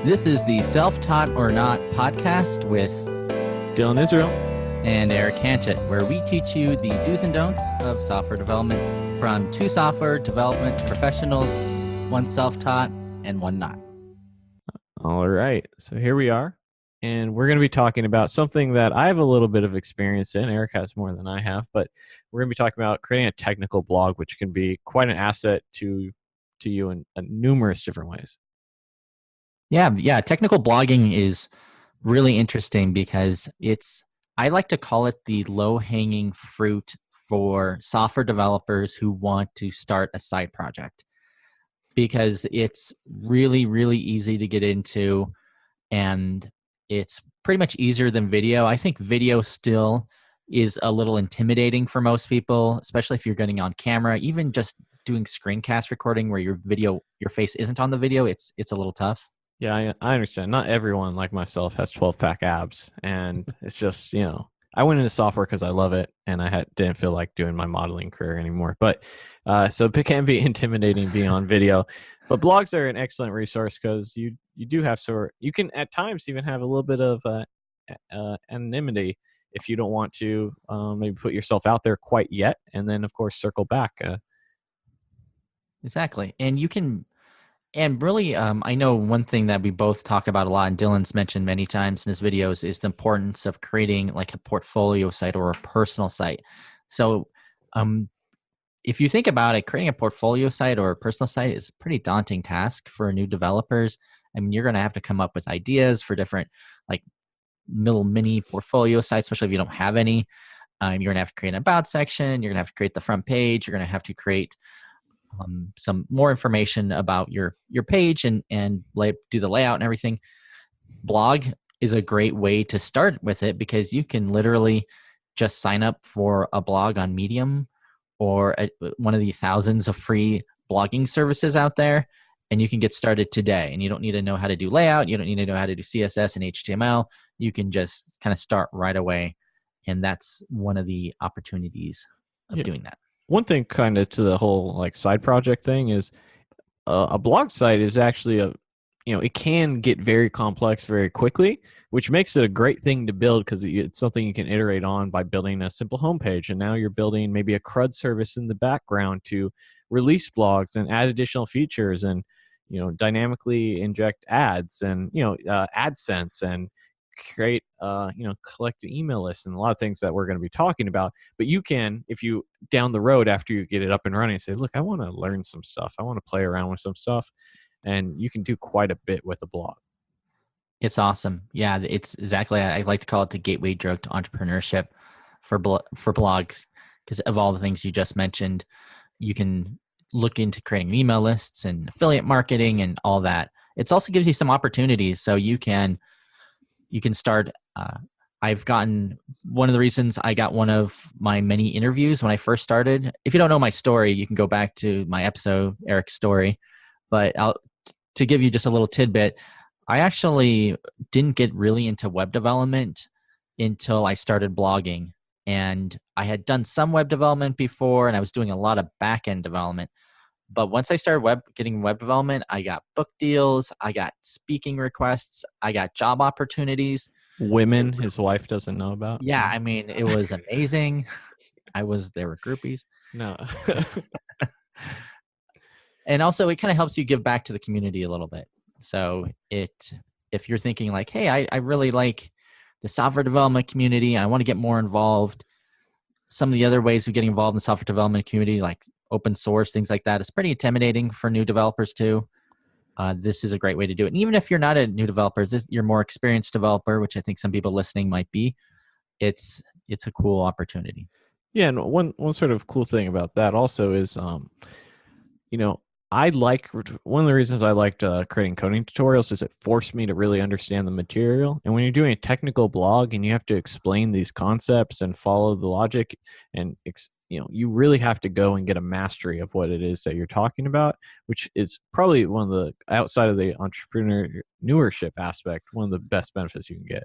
This is the Self-Taught or Not podcast with Dylan Israel and Eric Hanchett, where we teach you the do's and don'ts of software development from two software development professionals, one self-taught and one not. All right, so here we are, and we're going to be talking about something that I have a little bit of experience in. Eric has more than I have, but we're going to be talking about creating a technical blog, which can be quite an asset to you in numerous different ways. Yeah. Technical blogging is really interesting because I like to call it the low-hanging fruit for software developers who want to start a side project, because it's really, really easy to get into, and it's pretty much easier than video. I think video still is a little intimidating for most people, especially if you're getting on camera. Even just doing screencast recording where your face isn't on the video, it's a little tough. Yeah, I understand. Not everyone like myself has 12-pack abs, and it's just, I went into software because I love it, and I didn't feel like doing my modeling career anymore. But so it can be intimidating being on video. But blogs are an excellent resource because you do have you can at times even have a little bit of anonymity if you don't want to maybe put yourself out there quite yet, and then of course circle back. Exactly, and you can. And really, I know one thing that we both talk about a lot, and Dylan's mentioned many times in his videos, is the importance of creating like a portfolio site or a personal site. So if you think about it, creating a portfolio site or a personal site is a pretty daunting task for new developers. I mean, you're going to have to come up with ideas for different like little mini portfolio sites, especially if you don't have any. You're going to have to create an about section. You're going to have to create the front page. You're going to have to create some more information about your page and do the layout and everything. Blog is a great way to start with it because you can literally just sign up for a blog on Medium or one of the thousands of free blogging services out there, and you can get started today. And you don't need to know how to do layout. You don't need to know how to do CSS and HTML. You can just kind of start right away. And that's one of the opportunities of doing that. One thing kind of to the whole like side project thing is a blog site is actually it can get very complex very quickly, which makes it a great thing to build because it's something you can iterate on by building a simple homepage. And now you're building maybe a CRUD service in the background to release blogs and add additional features and, dynamically inject ads and, AdSense and create collect an email list and a lot of things that we're going to be talking about. But you can, if you down the road after you get it up and running, say, look, I want to learn some stuff, I want to play around with some stuff, and you can do quite a bit with a blog. It's awesome. Yeah, it's exactly, I like to call it the gateway drug to entrepreneurship for blogs, because of all the things you just mentioned. You can look into creating email lists and affiliate marketing and all that. It also gives you some opportunities, so you can start. I've gotten one of the reasons I got one of my many interviews when I first started. If you don't know my story, you can go back to my episode, Eric's story. But to give you just a little tidbit, I actually didn't get really into web development until I started blogging. And I had done some web development before, and I was doing a lot of back-end development. But once I started getting web development, I got book deals, I got speaking requests, I got job opportunities. Women his wife doesn't know about. Yeah, I mean, it was amazing. There were groupies. No. And also it kind of helps you give back to the community a little bit. So if you're thinking like, hey, I really like the software development community and I want to get more involved, some of the other ways of getting involved in the software development community, like open source, things like that, is pretty intimidating for new developers too. This is a great way to do it. And even if you're not a new developer, you're a more experienced developer, which I think some people listening might be, it's a cool opportunity. Yeah, and one sort of cool thing about that also is, one of the reasons I liked creating coding tutorials is it forced me to really understand the material. And when you're doing a technical blog and you have to explain these concepts and follow the logic, and you really have to go and get a mastery of what it is that you're talking about, which is probably one of the, outside of the entrepreneurship aspect, one of the best benefits you can get.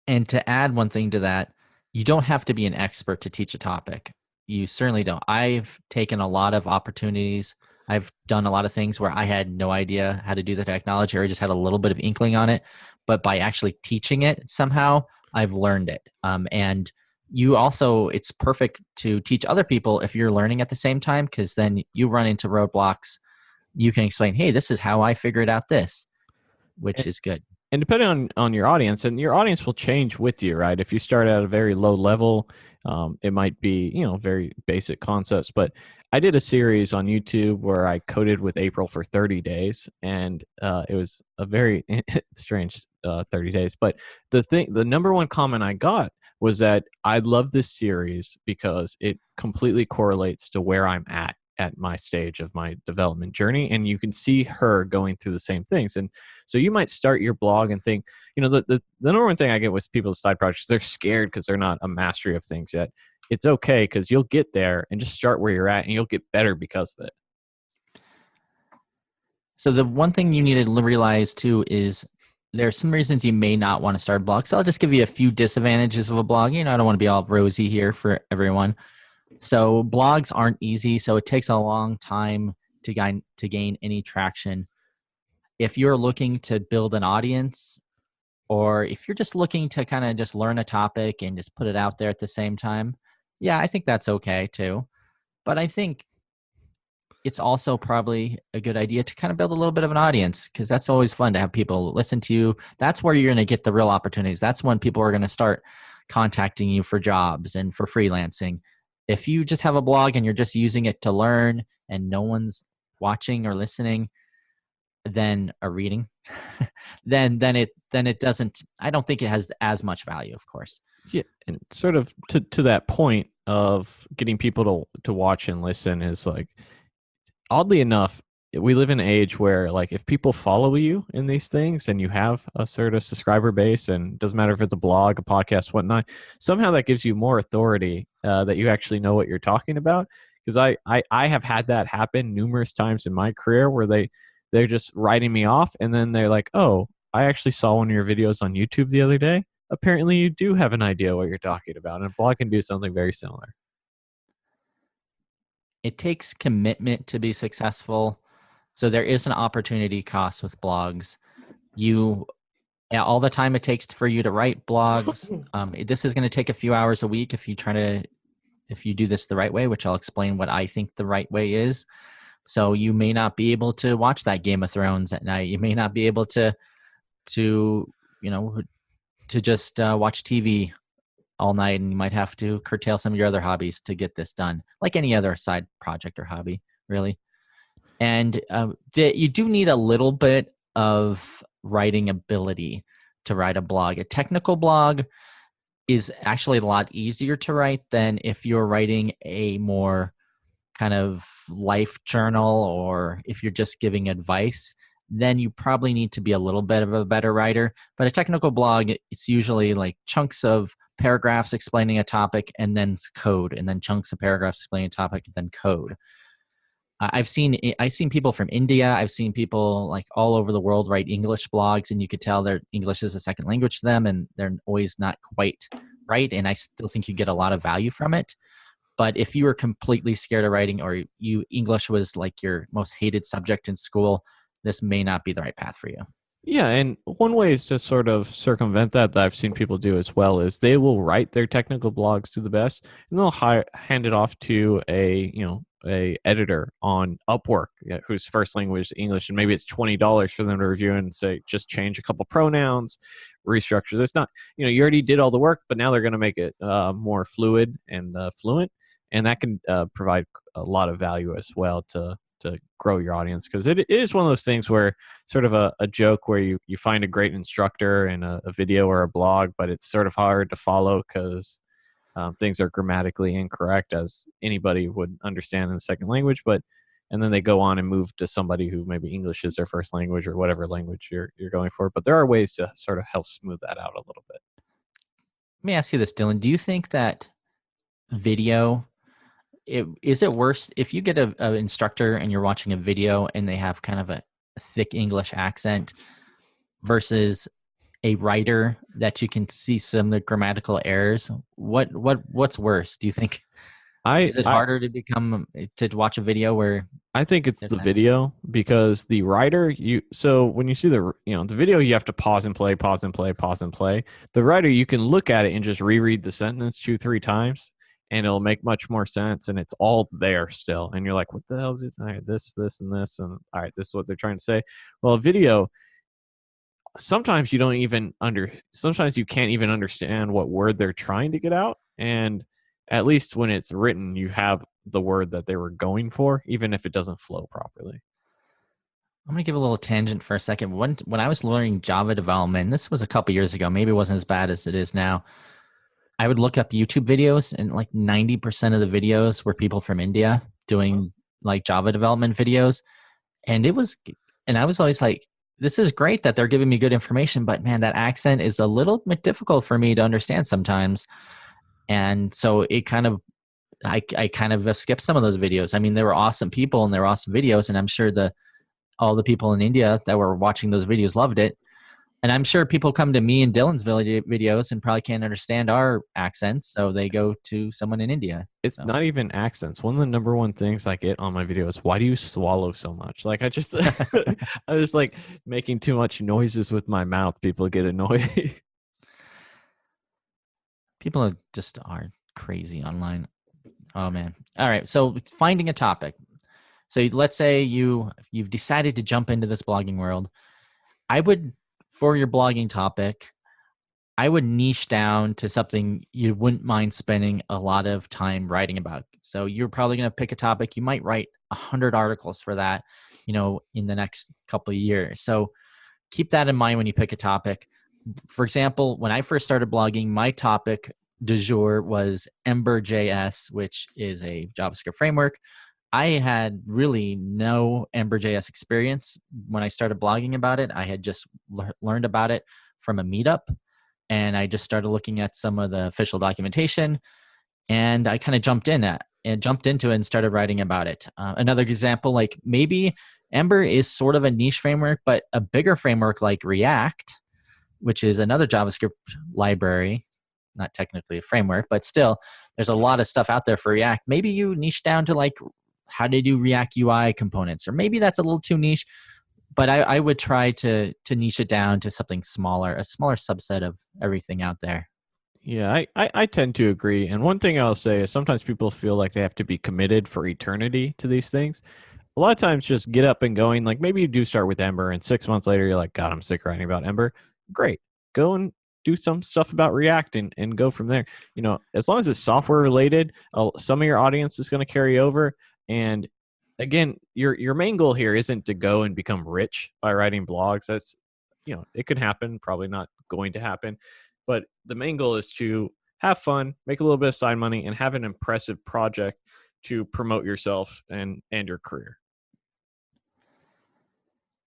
And to add one thing to that, you don't have to be an expert to teach a topic. You certainly don't. I've taken a lot of opportunities. I've done a lot of things where I had no idea how to do the technology, or I just had a little bit of inkling on it. But by actually teaching it somehow, I've learned it. And you also, it's perfect to teach other people if you're learning at the same time, because then you run into roadblocks. You can explain, hey, this is how I figured out this, which is good. And depending on your audience, and your audience will change with you, right? If you start at a very low level, it might be, very basic concepts. But I did a series on YouTube where I coded with April for 30 days, and it was a very strange 30 days. But the number one comment I got was that I love this series because it completely correlates to where I'm at my stage of my development journey, and you can see her going through the same things. And so you might start your blog and think, the number one thing I get with people's side projects, they're scared because they're not a mastery of things yet. It's okay, because you'll get there, and just start where you're at, and you'll get better because of it. So the one thing you need to realize too is there are some reasons you may not want to start a blog. So I'll just give you a few disadvantages of a blog. I don't want to be all rosy here for everyone. So blogs aren't easy. So it takes a long time to gain any traction. If you're looking to build an audience, or if you're just looking to kind of just learn a topic and just put it out there at the same time, yeah, I think that's okay too. But I think it's also probably a good idea to kind of build a little bit of an audience, because that's always fun to have people listen to you. That's where you're going to get the real opportunities. That's when people are going to start contacting you for jobs and for freelancing. If you just have a blog and you're just using it to learn and no one's watching or listening, then or reading, then it doesn't. I don't think it has as much value, of course. Yeah, and sort of to that point of getting people to watch and listen is like, oddly enough, we live in an age where, like, if people follow you in these things and you have a sort of subscriber base, and it doesn't matter if it's a blog, a podcast, whatnot, somehow that gives you more authority, that you actually know what you're talking about. Because I have had that happen numerous times in my career where they're just writing me off, and then they're like, oh, I actually saw one of your videos on YouTube the other day. Apparently you do have an idea what you're talking about, and a blog can do something very similar. It takes commitment to be successful. So there is an opportunity cost with blogs. All the time it takes for you to write blogs. This is going to take a few hours a week if you do this the right way, which I'll explain what I think the right way is. So you may not be able to watch that Game of Thrones at night. You may not be able to just watch TV all night, and you might have to curtail some of your other hobbies to get this done, like any other side project or hobby, really. And you do need a little bit of writing ability to write a blog. A technical blog is actually a lot easier to write than if you're writing a more kind of life journal, or if you're just giving advice. Then you probably need to be a little bit of a better writer. But a technical blog, it's usually like chunks of paragraphs explaining a topic and then code, and then chunks of paragraphs explaining a topic and then code. I've seen people from India. I've seen people like all over the world write English blogs, and you could tell their English is a second language to them, and they're always not quite right. And I still think you get a lot of value from it. But if you were completely scared of writing, or English was like your most hated subject in school, this may not be the right path for you. Yeah, and one way is to sort of circumvent that I've seen people do as well is they will write their technical blogs to the best, and they'll hand it off to a editor on Upwork, whose first language is English, and maybe it's $20 for them to review and say, just change a couple pronouns, restructure. It's not, you already did all the work, but now they're going to make it more fluid and fluent, and that can provide a lot of value as well to grow your audience, because it is one of those things where sort of a joke where you find a great instructor in a video or a blog, but it's sort of hard to follow because things are grammatically incorrect, as anybody would understand in the second language. And then they go on and move to somebody who maybe English is their first language, or whatever language you're going for. But there are ways to sort of help smooth that out a little bit. Let me ask you this, Dylan. Do you think that video, is it worse if you get an instructor and you're watching a video and they have kind of a thick English accent versus a writer that you can see some of the grammatical errors? What's worse, do you think? I Is it I harder to watch a video where I think it's there's the ads? video because the writer so when you see the video you have to pause and play, pause and play, pause and play. The writer you can look at it and just reread the sentence 2-3 times and it'll make much more sense and it's all there still and you're like what the hell is all right, this and this and all right this is what they're trying to say. Well, a video sometimes you don't even sometimes you can't even understand what word they're trying to get out, and at least when it's written you have the word that they were going for even if it doesn't flow properly. I'm gonna give a little tangent for a second. When I was learning Java development, this was a couple years ago, maybe it wasn't as bad as it is now. I would look up YouTube videos, and like 90% of the videos were people from India doing like Java development videos. And I was always like, this is great that they're giving me good information, but man, that accent is a little bit difficult for me to understand sometimes. And so I kind of skipped some of those videos. I mean, they were awesome people and they were awesome videos. And I'm sure all the people in India that were watching those videos loved it. And I'm sure people come to me and Dylan's videos and probably can't understand our accents, so they go to someone in India. It's So not even accents. One of the number one things I get on my videos, why do you swallow so much? Like I just I just like making too much noises with my mouth. People get annoyed. people are crazy online. Oh man. All right. So finding a topic. So let's say you've decided to jump into this blogging world. I would, for your blogging topic, I would niche down to something you wouldn't mind spending a lot of time writing about. So you're probably going to pick a topic. You might write 100 articles for that, in the next couple of years. So keep that in mind when you pick a topic. For example, when I first started blogging, my topic du jour was Ember.js, which is a JavaScript framework. I had really no Ember.js experience when I started blogging about it. I had just learned about it from a meetup, and I just started looking at some of the official documentation, and I kind of jumped into it and started writing about it. Another example, like maybe Ember is sort of a niche framework, but a bigger framework like React, which is another JavaScript library, not technically a framework, but still, there's a lot of stuff out there for React. Maybe you niche down to like how to do React UI components, or maybe that's a little too niche. But I would try to niche it down to something smaller, a smaller subset of everything out there. Yeah, I tend to agree. And one thing I'll say is sometimes people feel like they have to be committed for eternity to these things. A lot of times just get up and going. Like maybe you do start with Ember and 6 months later you're like, God, I'm sick of writing about Ember. Great. Go and do some stuff about React and go from there. As long as it's software related, some of your audience is going to carry over. And again, your main goal here isn't to go and become rich by writing blogs. That's, it could happen, probably not going to happen. But the main goal is to have fun, make a little bit of side money, and have an impressive project to promote yourself and your career.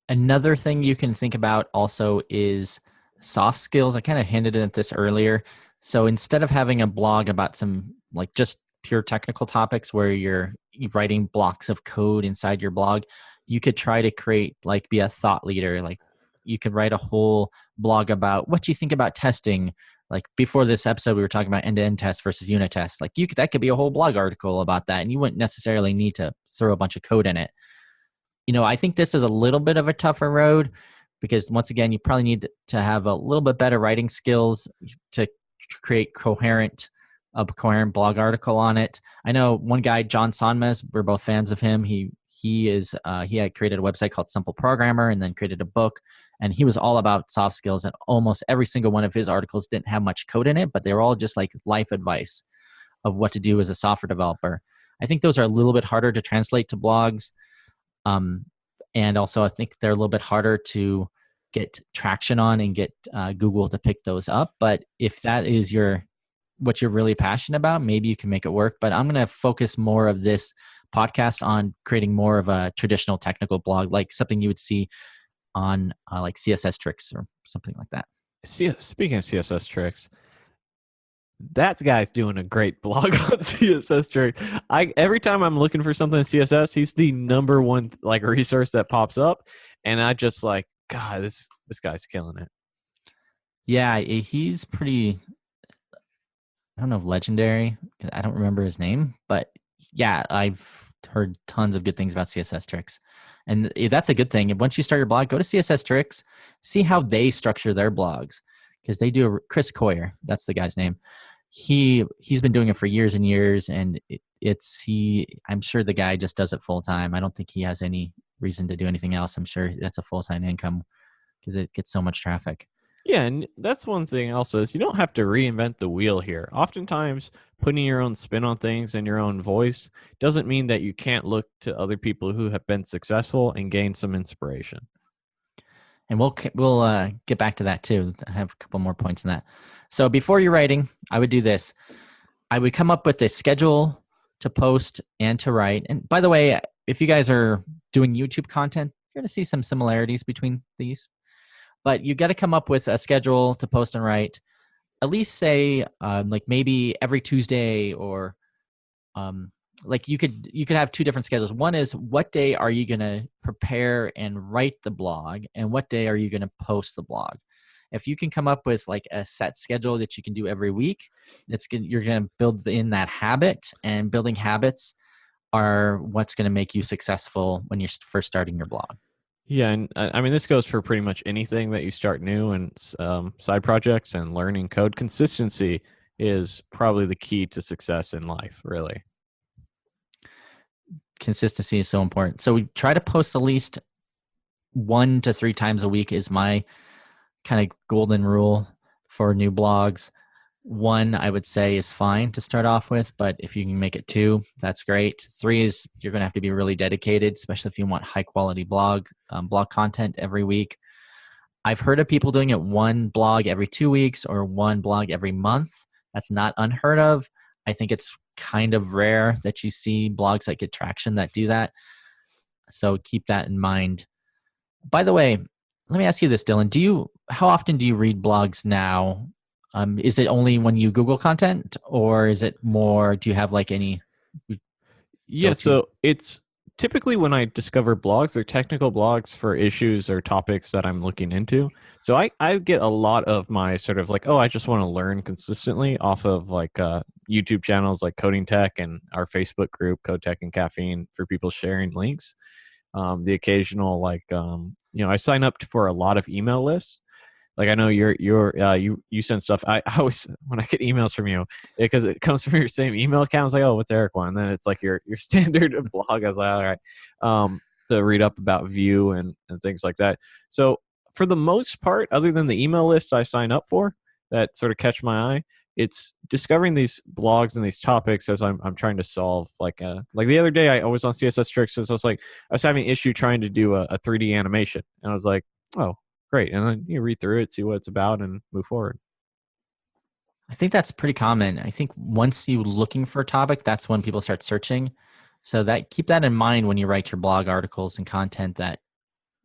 Another thing you can think about also is soft skills. I kind of hinted at this earlier. So instead of having a blog about some like just pure technical topics where you're writing blocks of code inside your blog, you could try to be a thought leader. Like you could write a whole blog about what you think about testing. Like before this episode, we were talking about end-to-end tests versus unit tests. Like that could be a whole blog article about that, and you wouldn't necessarily need to throw a bunch of code in it. I think this is a little bit of a tougher road because once again, you probably need to have a little bit better writing skills to create a coherent blog article on it. I know one guy, John Sonmez, we're both fans of him. He had created a website called Simple Programmer and then created a book, and he was all about soft skills, and almost every single one of his articles didn't have much code in it, but they were all just like life advice of what to do as a software developer. I think those are a little bit harder to translate to blogs. And also I think they're a little bit harder to get traction on and get Google to pick those up. But if that is what you're really passionate about, maybe you can make it work. But I'm going to focus more of this podcast on creating more of a traditional technical blog, like something you would see on like CSS tricks or something like that. Speaking of CSS tricks, that guy's doing a great blog on CSS tricks. Every time I'm looking for something in CSS, he's the number one like resource that pops up, and I just like, God, this guy's killing it. Yeah, he's pretty. don't know if legendary. I don't remember his name, but yeah, I've heard tons of good things about CSS Tricks. And that's a good thing. Once you start your blog, go to CSS Tricks, see how they structure their blogs, because they do. Chris Coyer, that's the guy's name. He's been doing it for years and years, and I'm sure the guy just does it full time. I don't think he has any reason to do anything else. I'm sure that's a full time income because it gets so much traffic. Yeah, and that's one thing also is you don't have to reinvent the wheel here. Oftentimes, putting your own spin on things and your own voice doesn't mean that you can't look to other people who have been successful and gain some inspiration. And we'll get back to that too. I have a couple more points in that. So before you're writing, I would do this. I would come up with a schedule to post and to write. And by the way, if you guys are doing YouTube content, you're going to see some similarities between these. But you got to come up with a schedule to post and write. At least say like maybe every Tuesday, or like you could have two different schedules. One is what day are you going to prepare and write the blog, and what day are you going to post the blog. If you can come up with like a set schedule that you can do every week, you're going to build in that habit, and building habits are what's going to make you successful when you're first starting your blog. Yeah, and I mean, this goes for pretty much anything that you start new and side projects and learning code. Consistency is probably the key to success in life, really. Consistency is so important. So we try to post at least 1 to 3 times a week is my kind of golden rule for new blogs. 1, I would say, is fine to start off with, but if you can make it 2, that's great. 3 is you're going to have to be really dedicated, especially if you want high quality blog content every week. I've heard of people doing it 1 blog every 2 weeks or 1 blog every month. That's not unheard of. I think it's kind of rare that you see blogs that get traction that do that. So keep that in mind. By the way, let me ask you this, Dylan. How often do you read blogs now? Is it only when you Google content, or is it more? Do you have like any? Yeah, so it's typically when I discover blogs, they're technical blogs for issues or topics that I'm looking into. So I get a lot of my sort of like, oh, I just want to learn consistently off of like YouTube channels like Coding Tech and our Facebook group, Code Tech and Caffeine, for people sharing links. The occasional I sign up for a lot of email lists. Like I know you send stuff. I always, when I get emails from you, because it comes from your same email account, it's like, oh, what's Eric one? And then it's like your standard blog. I was like, all right, to read up about Vue and things like that. So for the most part, other than the email list I sign up for that sort of catch my eye, it's discovering these blogs and these topics as I'm trying to solve. Like the other day, I was on CSS Tricks, so I was having an issue trying to do a 3D animation, and I was like, oh, great. And then you read through it, see what it's about, and move forward. I think that's pretty common. I think once you're looking for a topic, that's when people start searching. So keep that in mind when you write your blog articles and content, that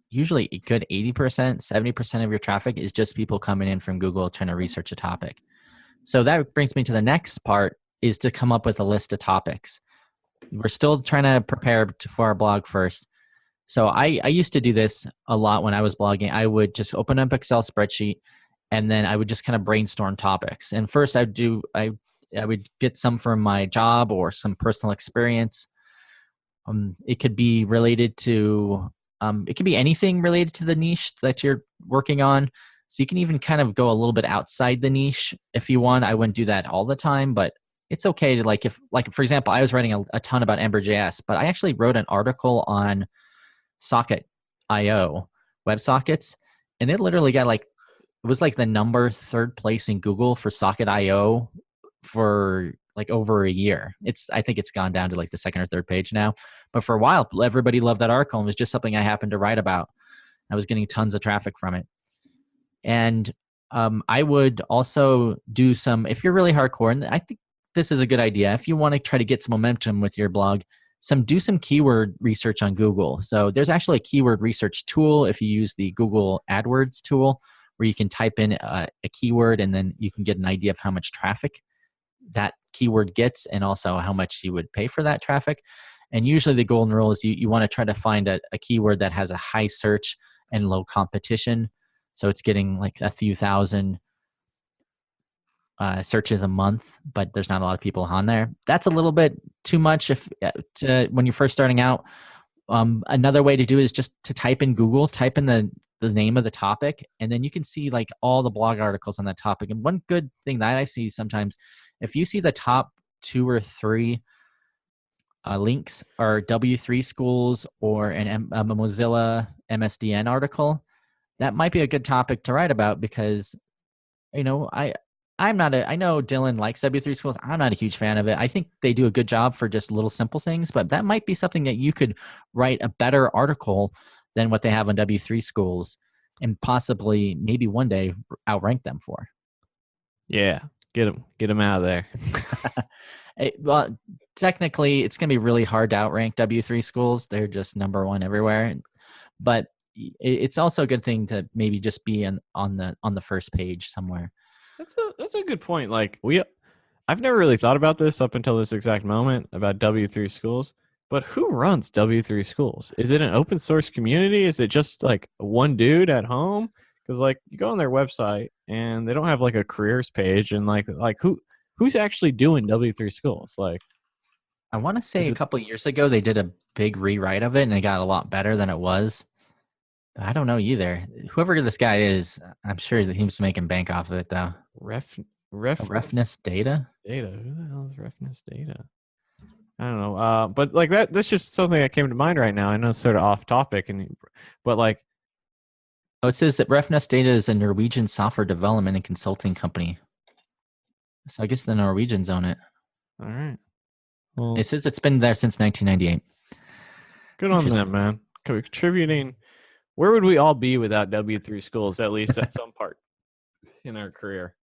usually a good 80%, 70% of your traffic is just people coming in from Google trying to research a topic. So that brings me to the next part, is to come up with a list of topics. We're still trying to prepare for our blog first. So I used to do this a lot when I was blogging. I would just open up Excel spreadsheet, and then I would just kind of brainstorm topics. And first I would get some from my job or some personal experience. It could be related to, it could be anything related to the niche that you're working on. So you can even kind of go a little bit outside the niche if you want. I wouldn't do that all the time, but it's okay to for example, I was writing a ton about Ember.js, but I actually wrote an article on Socket.io, WebSockets, and it literally got it was like the number 3rd place in Google for Socket.io for like over a year. I think it's gone down to like the 2nd or 3rd page now, but for a while everybody loved that article, and it was just something I happened to write about. I was getting tons of traffic from it. And I would also do if you're really hardcore, and I think this is a good idea, if you want to try to get some momentum with your blog, do some keyword research on Google. So there's actually a keyword research tool if you use the Google AdWords tool, where you can type in a keyword, and then you can get an idea of how much traffic that keyword gets, and also how much you would pay for that traffic. And usually the golden rule is you want to try to find a keyword that has a high search and low competition. So it's getting like a few thousand searches a month, but there's not a lot of people on there. That's a little bit too much if when you're first starting out. Another way to do it is just to type in Google, type in the name of the topic, and then you can see like all the blog articles on that topic. And one good thing that I see sometimes, if you see the top 2 or 3 links are W3 schools or a Mozilla MSDN article, that might be a good topic to write about because, you know, I know Dylan likes W3 schools. I'm not a huge fan of it. I think they do a good job for just little simple things, but that might be something that you could write a better article than what they have on W3 schools and possibly maybe one day outrank them for. Yeah, get them out of there. Well, technically, it's going to be really hard to outrank W3 schools. They're just number one everywhere. But it's also a good thing to maybe just be on the first page somewhere. That's a good point. Like I've never really thought about this up until this exact moment about W3 schools. But who runs W3 schools? Is it an open source community? Is it just like one dude at home? Because like you go on their website and they don't have like a careers page, and like who's actually doing W3 schools? Like, I want to say a couple of years ago they did a big rewrite of it and it got a lot better than it was. But I don't know either. Whoever this guy is, I'm sure that he's making bank off of it though. Refness Data? Data. Who the hell is Refness Data? I don't know. But like that's just something that came to mind right now. I know it's sort of off topic, but like, it says that Refness Data is a Norwegian software development and consulting company. So I guess the Norwegians own it. All right. Well, it says it's been there since 1998. Good on them, man. Contributing. Where would we all be without W3 schools, at least at some part in our career?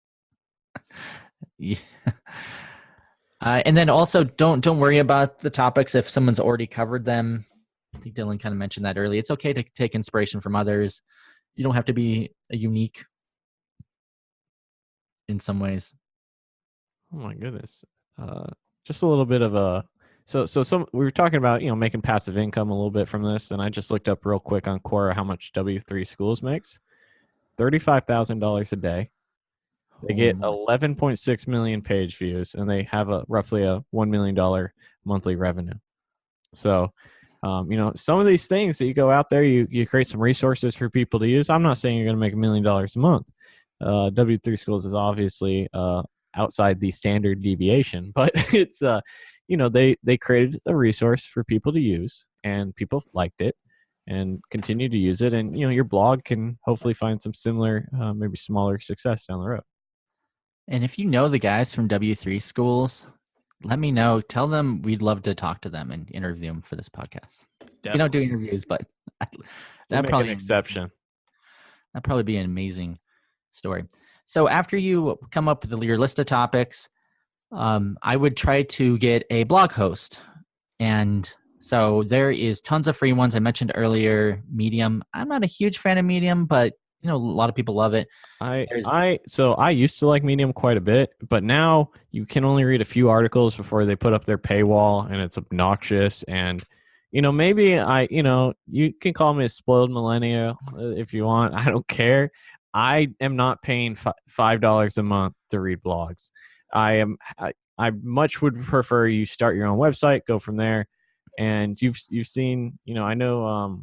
Yeah. And then also don't worry about the topics if someone's already covered them. I think Dylan kind of mentioned that earlier. It's okay to take inspiration from others. You don't have to be unique in some ways. Oh my goodness. Just a little bit of a so we were talking about, making passive income a little bit from this, and I just looked up real quick on Quora how much W3 Schools makes. $35,000 a day. They get 11.6 million page views, and they have roughly a $1 million monthly revenue. So, some of these things that you go out there, you create some resources for people to use. I'm not saying you're going to make $1 million a month. W3 Schools is obviously outside the standard deviation, but it's they created a resource for people to use, and people liked it and continue to use it, and your blog can hopefully find some similar maybe smaller success down the road. And if you know the guys from W3 Schools, let me know. Tell them we'd love to talk to them and interview them for this podcast. Definitely. We don't do interviews, but that'd probably be an exception. That'd probably be an amazing story. So after you come up with your list of topics, I would try to get a blog host. And so there is tons of free ones. I mentioned earlier, Medium. I'm not a huge fan of Medium, but a lot of people love it. So I used to like Medium quite a bit, but now you can only read a few articles before they put up their paywall, and it's obnoxious. And maybe you can call me a spoiled millennial if you want. I don't care. I am not paying $5 a month to read blogs. I much would prefer you start your own website, go from there. And you've seen, I know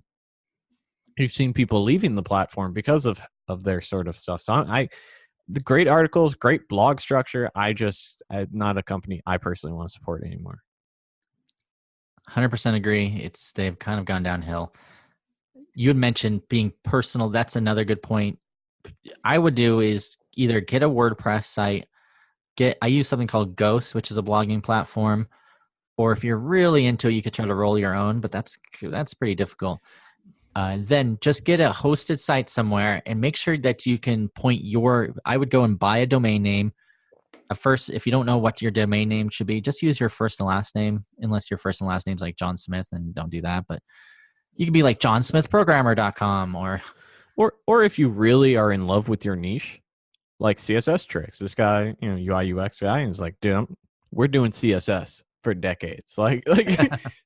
you've seen people leaving the platform because of their sort of stuff. So the great articles, great blog structure. I'm not a company I personally want to support anymore. 100% agree. They've kind of gone downhill. You had mentioned being personal. That's another good point. I would do is either get a WordPress site, I use something called Ghost, which is a blogging platform, or if you're really into it, you could try to roll your own, but that's pretty difficult. Then just get a hosted site somewhere and make sure that you can I would go and buy a domain name. At first, if you don't know what your domain name should be, just use your first and last name, unless your first and last name is like John Smith, and don't do that. But you can be like johnsmithprogrammer.com or if you really are in love with your niche, like CSS tricks. This guy, UI UX guy, is like, dude, we're doing CSS for decades. Like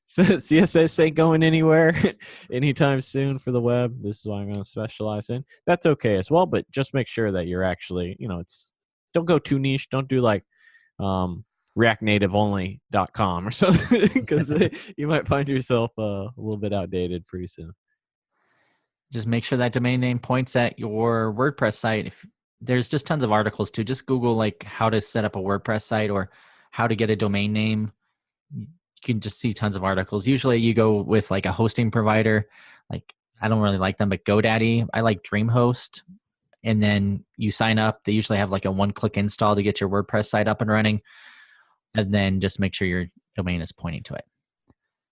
CSS ain't going anywhere anytime soon for the web. This is what I'm going to specialize in. That's okay as well, but just make sure that you're actually, it's don't go too niche. Don't do like reactnativeonly.com or something, because you might find yourself a little bit outdated pretty soon. Just make sure that domain name points at your WordPress site. If there's just tons of articles too, just Google like how to set up a WordPress site or how to get a domain name. You can just see tons of articles. Usually you go with like a hosting provider. Like I don't really like them, but GoDaddy, I like DreamHost. And then you sign up. They usually have like a one-click install to get your WordPress site up and running. And then just make sure your domain is pointing to it.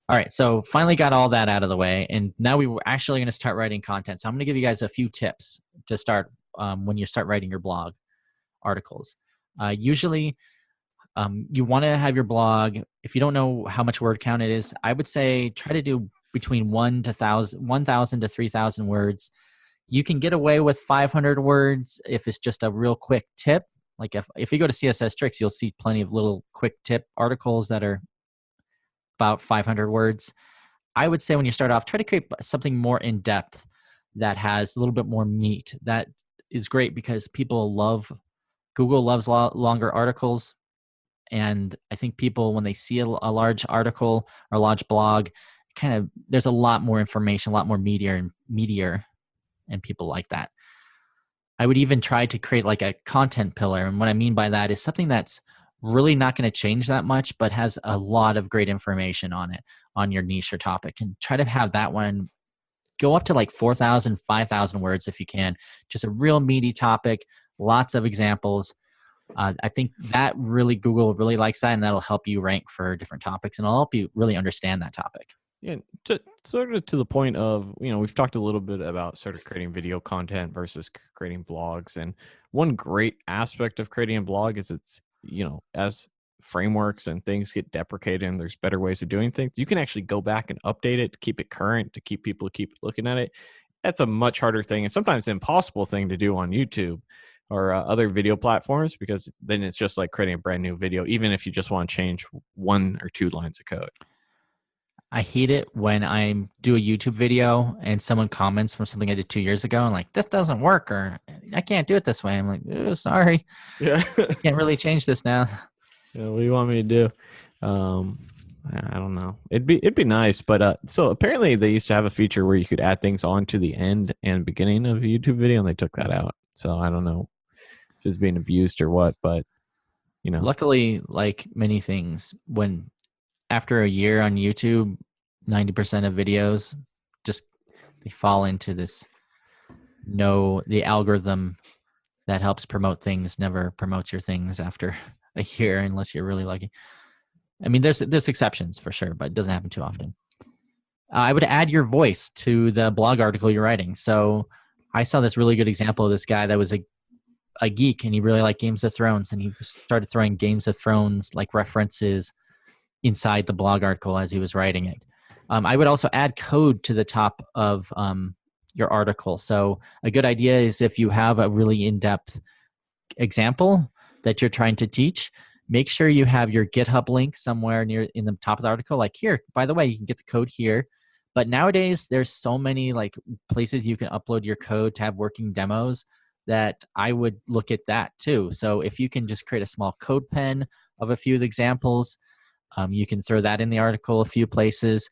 All right, so finally got all that out of the way, and now we were actually going to start writing content. So I'm going to give you guys a few tips to start when you start writing your blog articles. Usually, you want to have your blog. If you don't know how much word count it is, I would say try to do between 1,000 to 3,000 words. You can get away with 500 words if it's just a real quick tip. Like if you go to CSS Tricks, you'll see plenty of little quick tip articles that are about 500 words. I would say when you start off, try to create something more in depth that has a little bit more meat. That is great because Google loves longer articles. And I think people, when they see a large article or a large blog, there's a lot more information, a lot more meatier, and people like that. I would even try to create like a content pillar. And what I mean by that is something that's really not going to change that much, but has a lot of great information on it, on your niche or topic. And try to have that one go up to like 4,000, 5,000 words if you can. Just a real meaty topic, lots of examples. I think that Google really likes that, and that'll help you rank for different topics, and it'll help you really understand that topic. Yeah, sort of to the point of, we've talked a little bit about sort of creating video content versus creating blogs. And one great aspect of creating a blog is it's, as frameworks and things get deprecated and there's better ways of doing things, you can actually go back and update it to keep it current, to keep people keep looking at it. That's a much harder thing and sometimes impossible thing to do on YouTube or other video platforms, because then it's just like creating a brand new video, even if you just want to change 1 or 2 lines of code. I hate it when I do a YouTube video and someone comments from something I did 2 years ago and like, this doesn't work, or I can't do it this way. I'm like, oh, sorry. Yeah. Can't really change this now. Yeah, what do you want me to do? I don't know. It'd be nice, but so apparently they used to have a feature where you could add things on to the end and beginning of a YouTube video, and they took that out. So I don't know if it's being abused or what, but Luckily, like many things, after a year on YouTube, 90% of videos they fall into this. The algorithm that helps promote things never promotes your things after a year unless you're really lucky. I mean, there's exceptions for sure, but it doesn't happen too often. I would add your voice to the blog article you're writing. So I saw this really good example of this guy that was a geek, and he really liked Games of Thrones, and he started throwing Games of Thrones like references inside the blog article as he was writing it. I would also add code to the top of your article. So a good idea is if you have a really in-depth example that you're trying to teach, make sure you have your GitHub link somewhere near in the top of the article. Like, here, by the way, you can get the code here. But nowadays, there's so many like places you can upload your code to have working demos that I would look at that too. So if you can just create a small code pen of a few of the examples, you can throw that in the article a few places.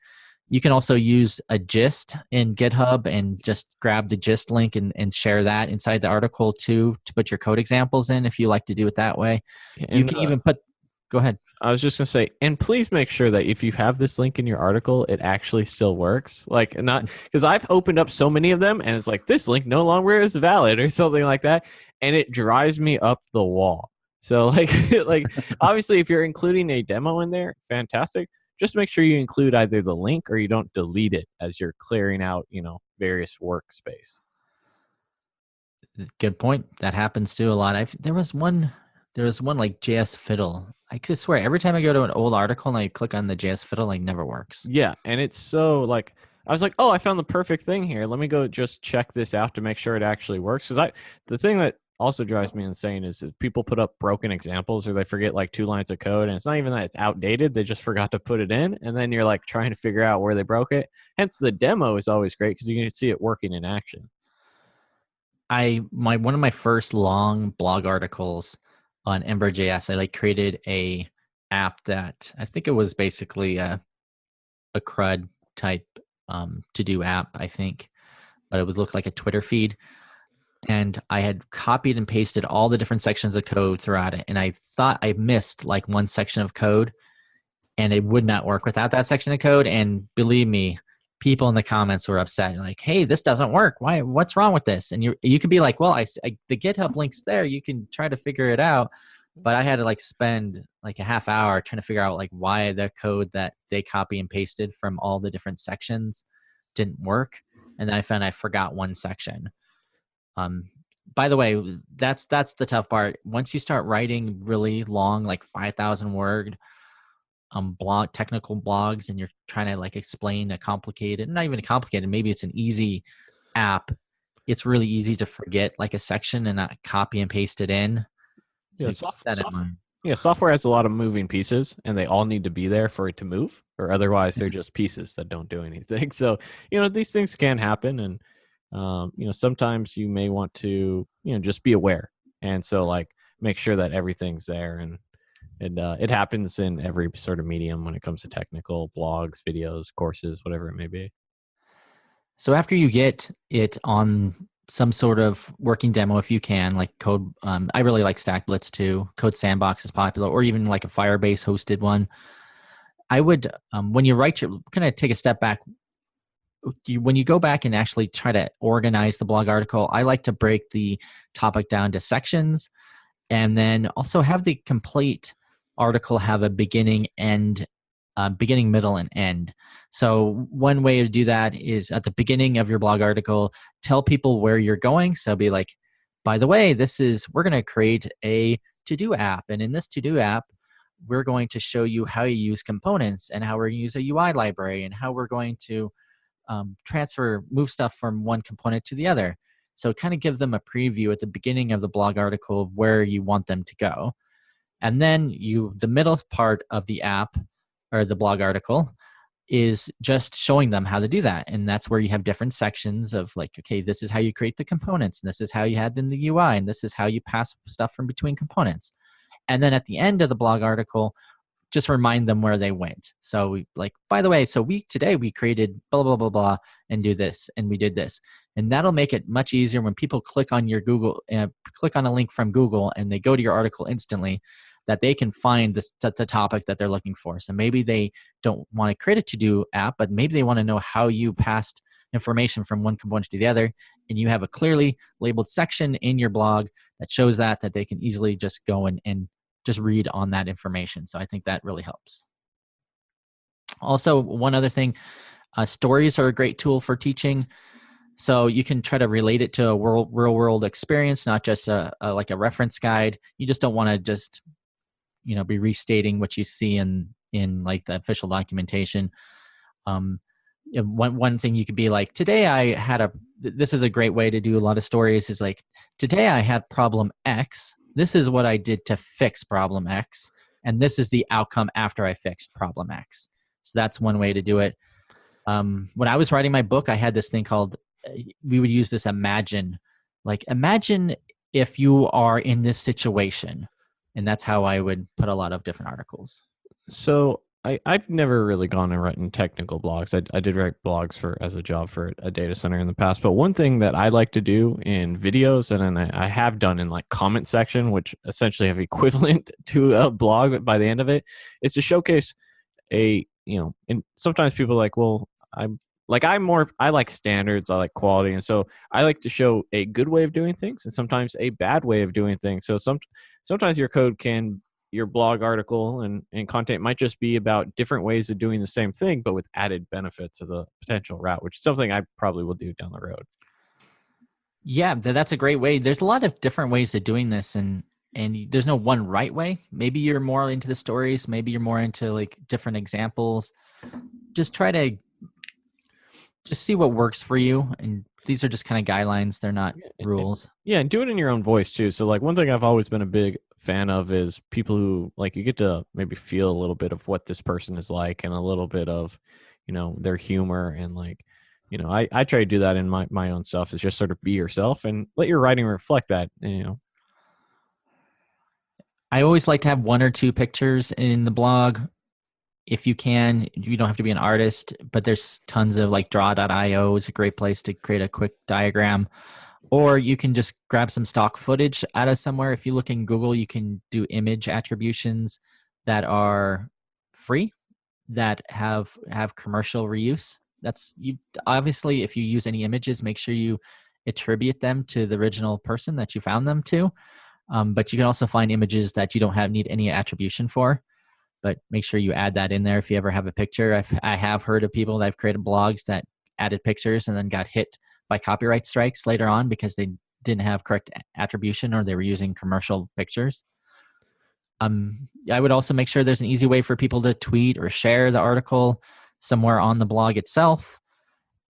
You can also use a gist in GitHub and just grab the gist link and share that inside the article too, to put your code examples in if you like to do it that way. And you can even go ahead. I was just going to say, and please make sure that if you have this link in your article, it actually still works. Like, not because I've opened up so many of them and it's like, this link no longer is valid or something like that. And it drives me up the wall. So like obviously if you're including a demo in there, fantastic. Just make sure you include either the link or you don't delete it as you're clearing out, various workspace. Good point. That happens too a lot. There was one like JS Fiddle. I could swear every time I go to an old article and I click on the JS Fiddle, like never works. Yeah, and it's so like I was like, oh, I found the perfect thing here. Let me go just check this out to make sure it actually works. Because the thing that also drives me insane is that people put up broken examples or they forget like 2 lines of code, and it's not even that it's outdated. They just forgot to put it in, and then you're like trying to figure out where they broke it. Hence, the demo is always great because you can see it working in action. One of my first long blog articles, on Ember.js. I like created a app that I think it was basically a CRUD type to do app, I think, but it would look like a Twitter feed. And I had copied and pasted all the different sections of code throughout it. And I thought I missed like one section of code, and it would not work without that section of code. And believe me, people in the comments were upset. Like, hey, this doesn't work. Why? What's wrong with this? And you could be like, well, the GitHub link's there. You can try to figure it out. But I had to like spend like a half hour trying to figure out like why the code that they copy and pasted from all the different sections didn't work. And then I found I forgot one section. By the way, that's the tough part. Once you start writing really long, like 5,000 word technical blogs, and you're trying to like explain a complicated, not even complicated, maybe it's an easy app, it's really easy to forget like a section and not copy and paste it in. So Yeah, keep that in mind. yeah, software has a lot of moving pieces, and they all need to be there for it to move, or otherwise they're just pieces that don't do anything. So, these things can happen, and sometimes you may want to, just be aware, and so like make sure that everything's there, and it happens in every sort of medium when it comes to technical blogs, videos, courses, whatever it may be. So after you get it on some sort of working demo, if you can, like code, I really like StackBlitz too. Code Sandbox is popular, or even like a Firebase hosted one. I would, when you write your, kind of take a step back, when you go back and actually try to organize the blog article, I like to break the topic down to sections, and then also have the complete article have a beginning, beginning, middle, and end. So one way to do that is at the beginning of your blog article, tell people where you're going. So be like, by the way, we're going to create a to-do app. And in this to-do app, we're going to show you how you use components, and how we're going to use a UI library, and how we're going to move stuff from one component to the other. So kind of give them a preview at the beginning of the blog article of where you want them to go. And then the middle part of the app or the blog article is just showing them how to do that. And that's where you have different sections of like, okay, this is how you create the components, and this is how you add in the UI, and this is how you pass stuff from between components. And then at the end of the blog article, just remind them where they went. So like, by the way, so today we created blah, blah, blah, blah, and do this, and we did this. And that'll make it much easier when people click on your click on a link from Google, and they go to your article instantly, that they can find the topic that they're looking for. So maybe they don't want to create a to-do app, but maybe they want to know how you passed information from one component to the other. And you have a clearly labeled section in your blog that shows that they can easily just go and just read on that information. So I think that really helps. Also, one other thing, stories are a great tool for teaching. So you can try to relate it to a real world experience, not just like a reference guide. You just don't want to just be restating what you see in like the official documentation. One thing you could be like, today I had this is a great way to do a lot of stories, is like, today I had problem X. This is what I did to fix problem X. And this is the outcome after I fixed problem X. So that's one way to do it. When I was writing my book, I had this thing called, we would use this imagine if you are in this situation. And that's how I would put a lot of different articles. So I've never really gone and written technical blogs. I did write blogs as a job for a data center in the past. But one thing that I like to do in videos, and then I have done in like comment section, which essentially have equivalent to a blog by the end of it, is to showcase and sometimes people are like, well, I like standards, I like quality. And so I like to show a good way of doing things and sometimes a bad way of doing things. So sometimes your blog article and content might just be about different ways of doing the same thing, but with added benefits as a potential route, which is something I probably will do down the road. Yeah, that's a great way. There's a lot of different ways of doing this, and there's no one right way. Maybe you're more into the stories. Maybe you're more into like different examples. Just try to just see what works for you. And these are just kind of guidelines. They're not rules. Yeah, and do it in your own voice too. So like one thing I've always been a big fan of is people who like, you get to maybe feel a little bit of what this person is like and a little bit of, their humor, and like, I try to do that in my own stuff, is just sort of be yourself and let your writing reflect that. I always like to have 1 or 2 pictures in the blog. If you can, you don't have to be an artist, but there's tons of like draw.io is a great place to create a quick diagram. Or you can just grab some stock footage out of somewhere. If you look in Google, you can do image attributions that are free, that have commercial reuse. That's you obviously, if you use any images, make sure you attribute them to the original person that you found them to. But you can also find images that you don't need any attribution for. But make sure you add that in there if you ever have a picture. I have heard of people that have created blogs that added pictures and then got hit by copyright strikes later on because they didn't have correct attribution or they were using commercial pictures. I would also make sure there's an easy way for people to tweet or share the article somewhere on the blog itself.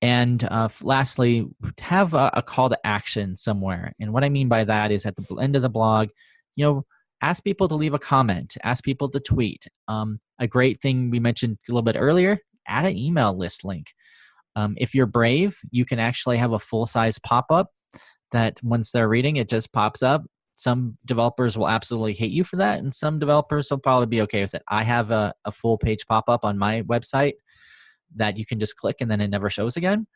And lastly, have a call to action somewhere. And what I mean by that is at the end of the blog, ask people to leave a comment, ask people to tweet. A great thing we mentioned a little bit earlier, add an email list link. If you're brave, you can actually have a full-size pop-up that once they're reading, it just pops up. Some developers will absolutely hate you for that, and some developers will probably be okay with it. I have a full-page pop-up on my website that you can just click and then it never shows again.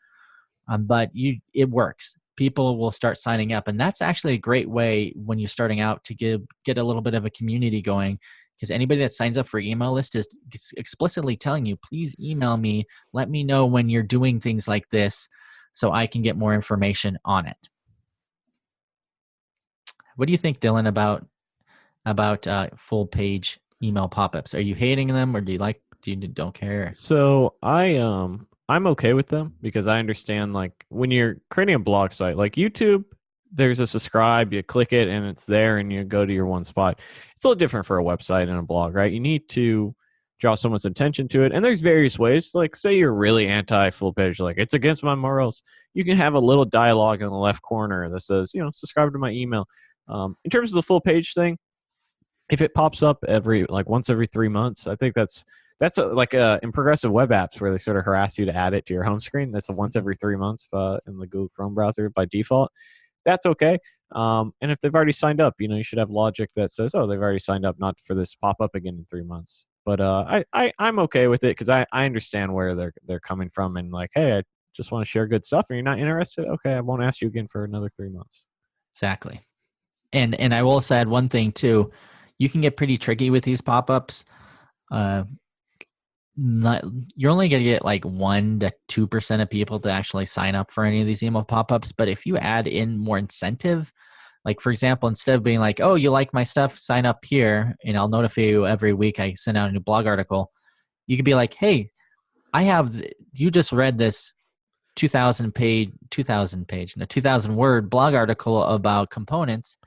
But it works. People will start signing up, and that's actually a great way when you're starting out to get a little bit of a community going, because anybody that signs up for email list is explicitly telling you, please email me, let me know when you're doing things like this so I can get more information on it. What do you think, Dylan, about full page email pop-ups? Are you hating them, or do you don't care? So I'm okay with them because I understand, like, when you're creating a blog site like YouTube, there's a subscribe, you click it and it's there and you go to your one spot. It's a little different for a website and a blog, right? You need to draw someone's attention to it. And there's various ways. Like, say you're really anti full page, like it's against my morals. You can have a little dialogue in the left corner that says, subscribe to my email. In terms of the full page thing, if it pops up once every 3 months, I think that's in progressive web apps where they sort of harass you to add it to your home screen. That's a once every 3 months in the Google Chrome browser by default. That's okay. And if they've already signed up, you should have logic that says, oh, they've already signed up, not for this pop up again in 3 months. But I'm okay with it because I understand where they're coming from, and like, hey, I just want to share good stuff and you're not interested. Okay, I won't ask you again for another 3 months. Exactly. And I will also add one thing too. You can get pretty tricky with these pop-ups. You're only going to get like 1 to 2% of people to actually sign up for any of these email pop-ups. But if you add in more incentive, like for example, instead of being like, oh, you like my stuff, sign up here, and I'll notify you every week I send out a new blog article. You could be like, hey, you just read this 2,000 word blog article about components.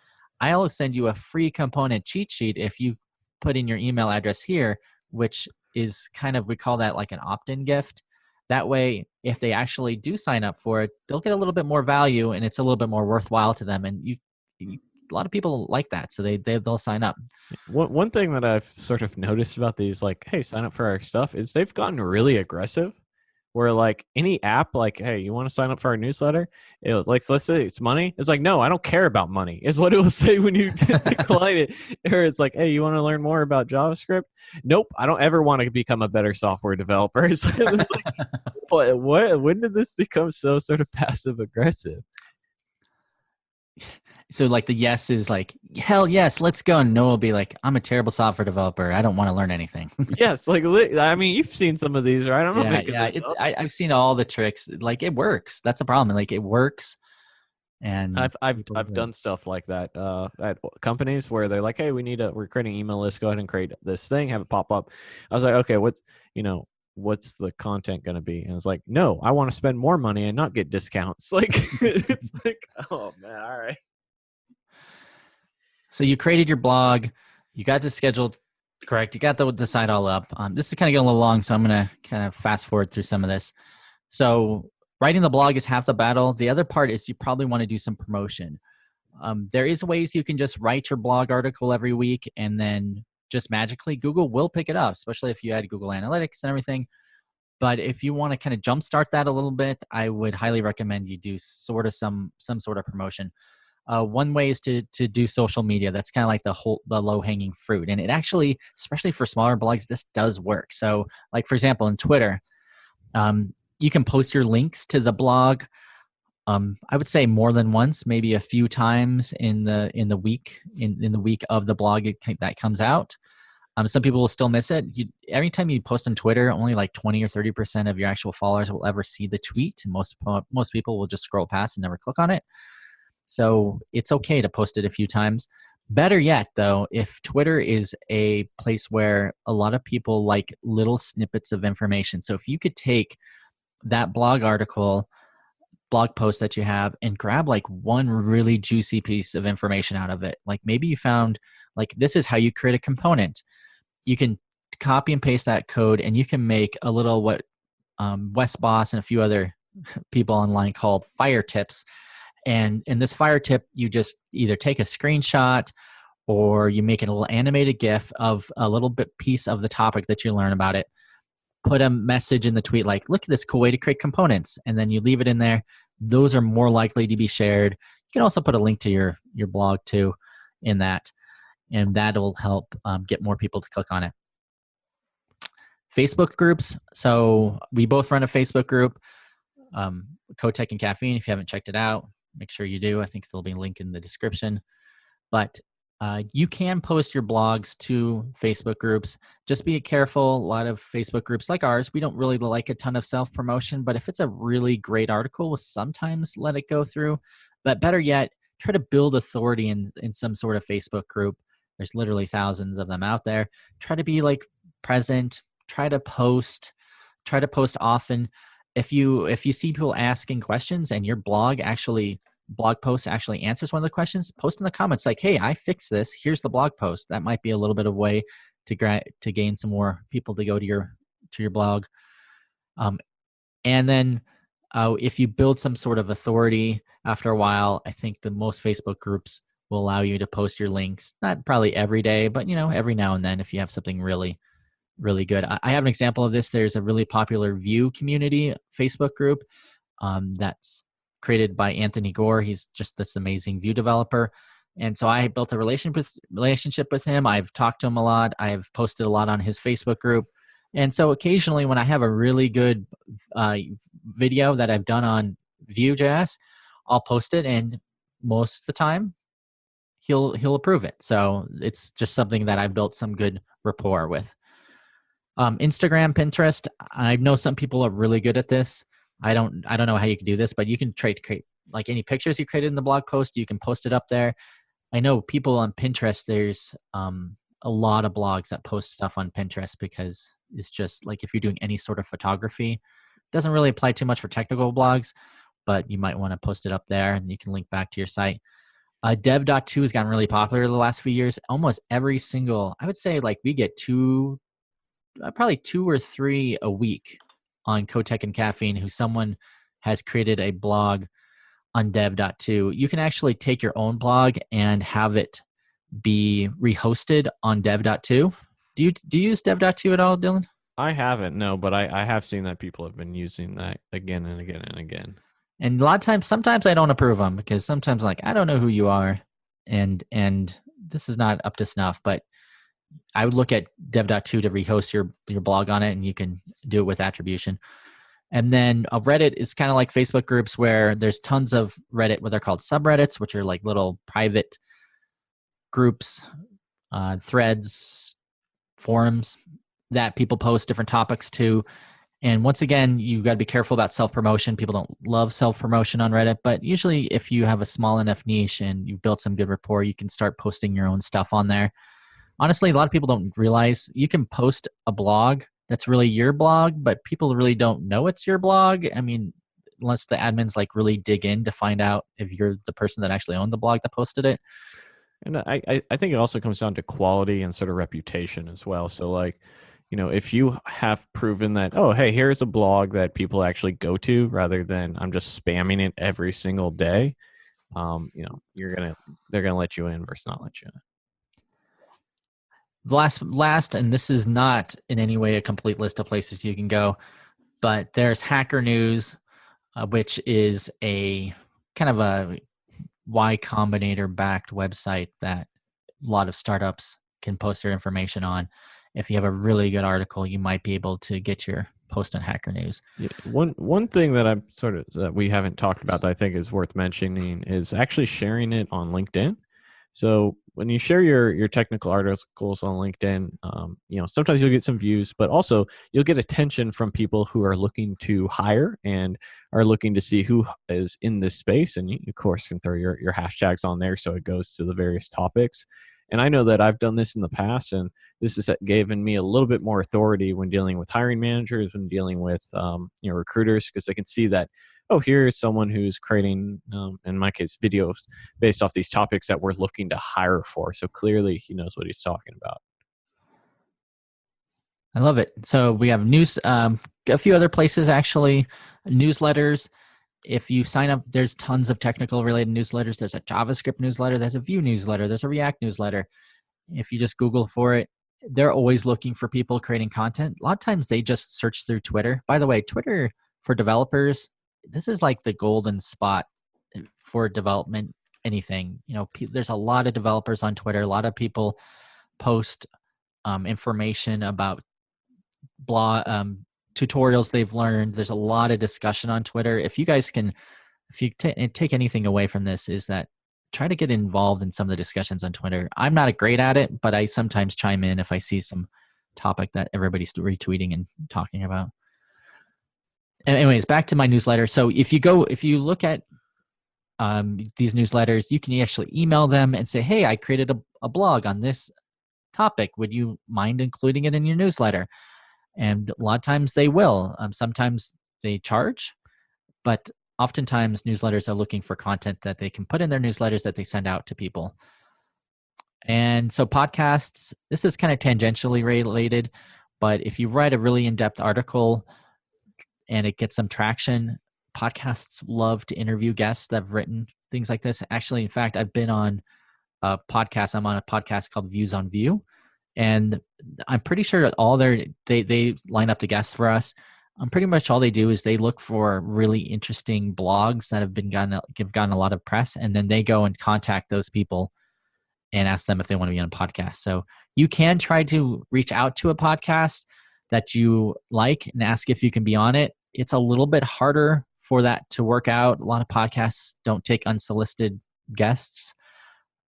I'll send you a free component cheat sheet if you put in your email address here, which is we call that like an opt-in gift. That way, if they actually do sign up for it, they'll get a little bit more value and it's a little bit more worthwhile to them. And a lot of people like that, so they'll sign up. One thing that I've sort of noticed about these, like, hey, sign up for our stuff, is they've gotten really aggressive. Where like any app, like, hey, you want to sign up for our newsletter? It was like, let's say it's money. It's like, no, I don't care about money, is what it will say when you decline it. Or it's like, hey, you want to learn more about JavaScript? Nope, I don't ever want to become a better software developer. It's like, when did this become so sort of passive aggressive? So like the yes is like, hell yes, let's go. And no will be like, I'm a terrible software developer, I don't want to learn anything. Yes, like, I mean, you've seen some of these, right? I'm not making this up. I've seen all the tricks. Like, it works. That's a problem. Like, it works. And I've done stuff like that at companies where they're like, hey, we're creating an email list, go ahead and create this thing, have it pop up. I was like, okay, what's the content going to be? And it's like, no, I want to spend more money and not get discounts. Like, it's like, oh man, all right. So you created your blog, you got the schedule correct, you got the site all up. This is kind of getting a little long, so I'm going to kind of fast forward through some of this. So writing the blog is half the battle. The other part is you probably want to do some promotion. There is ways you can just write your blog article every week and then just magically Google will pick it up, especially if you add Google Analytics and everything. But if you want to kind of jumpstart that a little bit, I would highly recommend you do some sort of promotion. one way is to do social media. That's kind of like the low hanging fruit, and it actually, especially for smaller blogs, this does work. So, like for example, in Twitter, you can post your links to the blog. I would say more than once, maybe a few times in the week in the week of the blog that comes out. Some people will still miss it. Every time you post on Twitter, only like 20 or 30% of your actual followers will ever see the tweet. Most people will just scroll past and never click on it. So it's okay to post it a few times. Better yet, though, if Twitter is a place where a lot of people like little snippets of information. So if you could take that blog post that you have and grab like one really juicy piece of information out of it. Like maybe you found like this is how you create a component. You can copy and paste that code and you can make a little what Wes Boss and a few other people online called fire tips. And in this fire tip, you just either take a screenshot or you make a little animated GIF of a little bit piece of the topic that you learn about it. Put a message in the tweet like, look at this cool way to create components. And then you leave it in there. Those are more likely to be shared. You can also put a link to your blog too in that. And that'll help get more people to click on it. Facebook groups. So we both run a Facebook group, Code Tech and Caffeine. If you haven't checked it out, make sure you do. I think there'll be a link in the description. But you can post your blogs to Facebook groups. Just be careful. A lot of Facebook groups like ours, we don't really like a ton of self-promotion, but if it's a really great article, we'll sometimes let it go through. But better yet, try to build authority in some sort of Facebook group. There's literally thousands of them out there. Try to be like present. Try to post often. If you see people asking questions and your blog post actually answers one of the questions, post in the comments like, hey, I fixed this. Here's the blog post. That might be a little bit of way to gain some more people to go to your blog. And then if you build some sort of authority after a while, I think the most Facebook groups will allow you to post your links, not probably every day, but every now and then if you have something really, really good. I have an example of this. There's a really popular Vue community Facebook group that's created by Anthony Gore. He's just this amazing Vue developer. And so I built a relationship with him. I've talked to him a lot. I've posted a lot on his Facebook group. And so occasionally when I have a really good video that I've done on Vue.js, I'll post it, and most of the time he'll approve it. So it's just something that I've built some good rapport with. Instagram, Pinterest. I know some people are really good at this. I don't know how you can do this, but you can create like any pictures you created in the blog post. You can post it up there. I know people on Pinterest. There's a lot of blogs that post stuff on Pinterest because it's just like if you're doing any sort of photography, it doesn't really apply too much for technical blogs, but you might want to post it up there and you can link back to your site. Dev.to has gotten really popular the last few years. Almost every single, I would say like we get probably 2 or 3 a week on Code Tech and Caffeine who someone has created a blog on dev.to. You can actually take your own blog and have it be rehosted on dev.to. Do you use dev.to at all, Dylan? I haven't, no, but I have seen that people have been using that again and again and again. And a lot of times, sometimes I don't approve them because sometimes like, I don't know who you are and this is not up to snuff, but I would look at dev.to to rehost your blog on it, and you can do it with attribution. And then Reddit is kind of like Facebook groups where there's tons of Reddit, what they're called subreddits, which are like little private groups, threads, forums that people post different topics to. And once again, you've got to be careful about self-promotion. People don't love self-promotion on Reddit, but usually if you have a small enough niche and you've built some good rapport, you can start posting your own stuff on there. Honestly, a lot of people don't realize you can post a blog that's really your blog, but people really don't know it's your blog. I mean, unless the admins like really dig in to find out if you're the person that actually owned the blog that posted it. And I think it also comes down to quality and sort of reputation as well. So like, if you have proven that, oh, hey, here's a blog that people actually go to rather than I'm just spamming it every single day, they're gonna let you in versus not let you in. Last, and this is not in any way a complete list of places you can go, but there's Hacker News, which is a kind of a Y Combinator backed website that a lot of startups can post their information on. If you have a really good article, you might be able to get your post on Hacker News. Yeah, one thing that I'm that we haven't talked about that I think is worth mentioning is actually sharing it on LinkedIn. So when you share your technical articles on LinkedIn, sometimes you'll get some views, but also you'll get attention from people who are looking to hire and are looking to see who is in this space. And you, of course, can throw your hashtags on there so it goes to the various topics. And I know that I've done this in the past, and this has given me a little bit more authority when dealing with hiring managers, when dealing with recruiters, because they can see that, oh, here is someone who's creating, in my case, videos based off these topics that we're looking to hire for. So clearly, he knows what he's talking about. I love it. So we have news, a few other places actually, newsletters. If you sign up, there's tons of technical related newsletters. There's a JavaScript newsletter, there's a Vue newsletter, there's a React newsletter. If you just Google for it, they're always looking for people creating content. A lot of times they just search through Twitter. By the way, Twitter for developers, this is like the golden spot for development, anything. There's a lot of developers on Twitter. A lot of people post information about blog tutorials they've learned. There's a lot of discussion on Twitter. If you guys can, if you take anything away from this, is that try to get involved in some of the discussions on Twitter. I'm not great at it, but I sometimes chime in if I see some topic that everybody's retweeting and talking about. Anyways, back to my newsletter. So if you look at these newsletters, you can actually email them and say, hey, I created a blog on this topic. Would you mind including it in your newsletter? And a lot of times they will. Sometimes they charge, but oftentimes newsletters are looking for content that they can put in their newsletters that they send out to people. And so podcasts, this is kind of tangentially related, but if you write a really in-depth article and it gets some traction, podcasts love to interview guests that have written things like this. Actually, in fact, I've been on a podcast. I'm on a podcast called Views on View. And I'm pretty sure that they line up the guests for us. Pretty much all they do is they look for really interesting blogs that have gotten a lot of press, and then they go and contact those people and ask them if they want to be on a podcast. So you can try to reach out to a podcast that you like and ask if you can be on it. It's a little bit harder for that to work out. A lot of podcasts don't take unsolicited guests,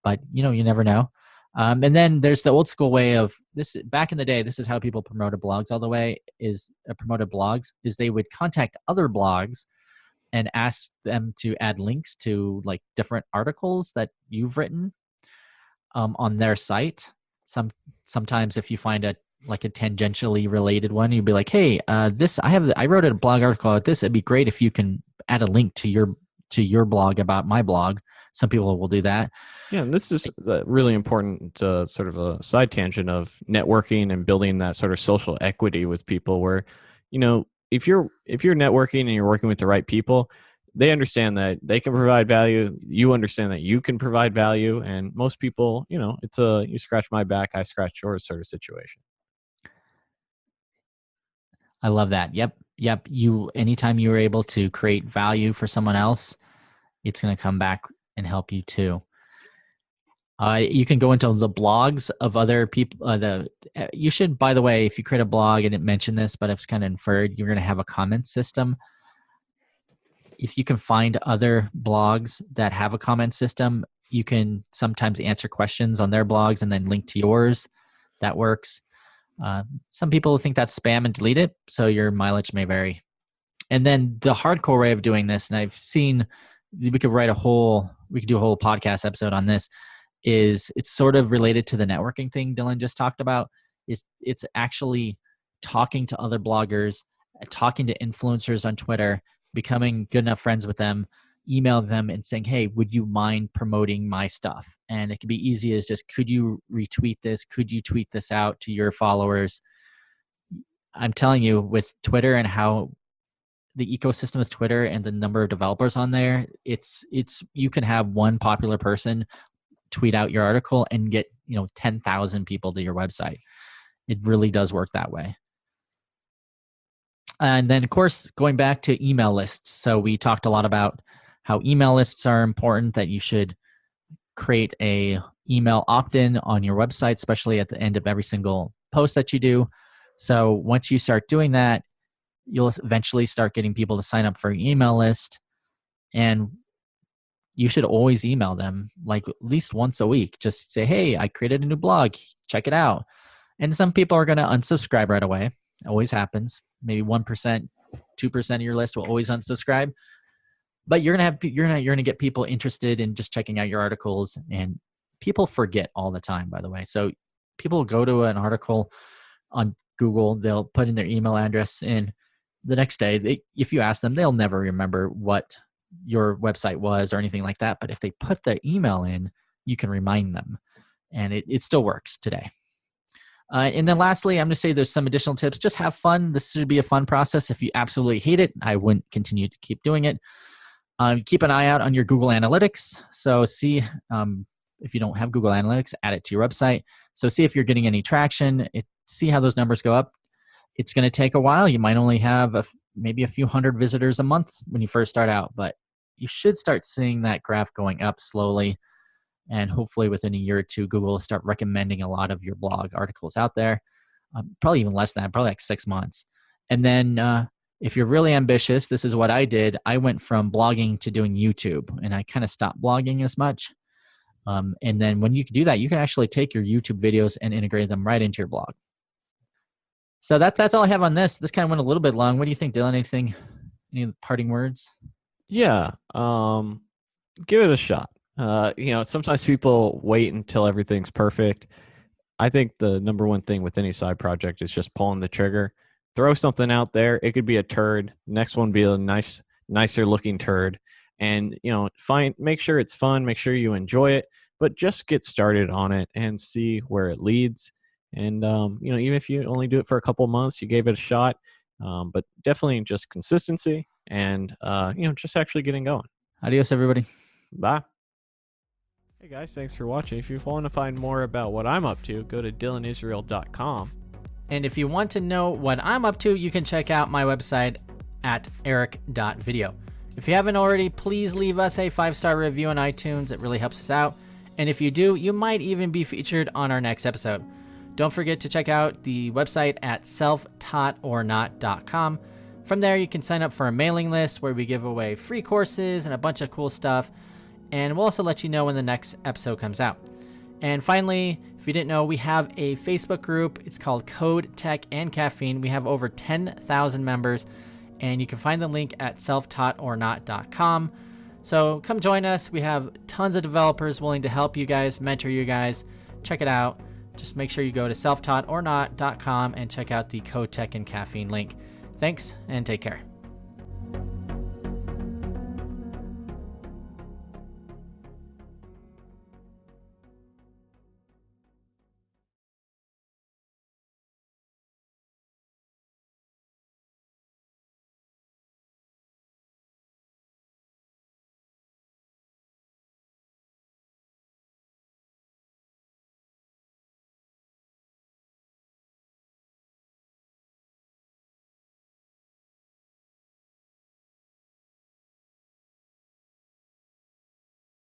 but you never know. And then there's the old school way of this. Back in the day, this is how people promoted blogs all the way. Promoted blogs is they would contact other blogs and ask them to add links to like different articles that you've written on their site. Sometimes if you find a tangentially related one, you'd be like, hey, I wrote a blog article about this. It'd be great if you can add a link to your blog about my blog. Some people will do that. Yeah, and this is really important sort of a side tangent of networking and building that sort of social equity with people where, if you're networking and you're working with the right people, they understand that they can provide value. You understand that you can provide value. And most people, it's a you scratch my back, I scratch yours sort of situation. I love that. Yep. Anytime you are able to create value for someone else, it's going to come back and help you too. You can go into the blogs of other people. You should, by the way, if you create a blog, I didn't mention this, but it's kind of inferred, you're going to have a comment system. If you can find other blogs that have a comment system, you can sometimes answer questions on their blogs and then link to yours. That works. Some people think that's spam and delete it, so your mileage may vary. And then the hardcore way of doing this, and I've seen, we could do a whole podcast episode on this, is it's sort of related to the networking thing Dylan just talked about. It's actually talking to other bloggers, talking to influencers on Twitter, becoming good enough friends with them, email them and saying, hey, would you mind promoting my stuff? And it could be easy as just, could you retweet this? Could you tweet this out to your followers? I'm telling you, with Twitter and how the ecosystem with Twitter and the number of developers on there, it's you can have one popular person tweet out your article and get 10,000 people to your website. It really does work that way. And then, of course, going back to email lists. So we talked a lot about how email lists are important, that you should create a email opt-in on your website, especially at the end of every single post that you do. So once you start doing that, you'll eventually start getting people to sign up for your email list. And you should always email them, like at least once a week. Just say, hey, I created a new blog, check it out. And some people are going to unsubscribe right away. It always happens. Maybe 1%, 2% of your list will always unsubscribe. But you're gonna get people interested in just checking out your articles, and people forget all the time, by the way. So people go to an article on Google, they'll put in their email address, and the next day, if you ask them, they'll never remember what your website was or anything like that. But if they put the email in, you can remind them, and it still works today. And then lastly, I'm going to say there's some additional tips. Just have fun. This should be a fun process. If you absolutely hate it, I wouldn't continue to keep doing it. Keep an eye out on your Google Analytics. So see if you don't have Google Analytics, add it to your website. So see if you're getting any traction. See how those numbers go up. It's going to take a while. You might only have maybe a few hundred visitors a month when you first start out, but you should start seeing that graph going up slowly. And hopefully within a year or two, Google will start recommending a lot of your blog articles out there. Probably even less than that, probably like 6 months. And then if you're really ambitious, this is what I did. I went from blogging to doing YouTube, and I kind of stopped blogging as much. And then when you can do that, you can actually take your YouTube videos and integrate them right into your blog. So that's all I have on this. This kind of went a little bit long. What do you think, Dylan? Any parting words? Yeah, give it a shot. Sometimes people wait until everything's perfect. I think the number one thing with any side project is just pulling the trigger. Throw something out there. It could be a turd. Next one be a nicer looking turd. And, make sure it's fun. Make sure you enjoy it. But just get started on it and see where it leads. And, even if you only do it for a couple months, you gave it a shot. But definitely just consistency and, just actually getting going. Adios, everybody. Bye. Hey guys, thanks for watching. If you want to find more about what I'm up to, go to dylanisrael.com. And if you want to know what I'm up to, you can check out my website at eric.video. If you haven't already, please leave us a 5-star review on iTunes. It really helps us out. And if you do, you might even be featured on our next episode. Don't forget to check out the website at selftaughtornot.com. From there, you can sign up for a mailing list where we give away free courses and a bunch of cool stuff. And we'll also let you know when the next episode comes out. And finally, if you didn't know, we have a Facebook group. It's called Code, Tech, and Caffeine. We have over 10,000 members, and you can find the link at selftaughtornot.com. So come join us. We have tons of developers willing to help you guys, mentor you guys. Check it out. Just make sure you go to selftaughtornot.com and check out the Code, Tech, and Caffeine link. Thanks, and take care.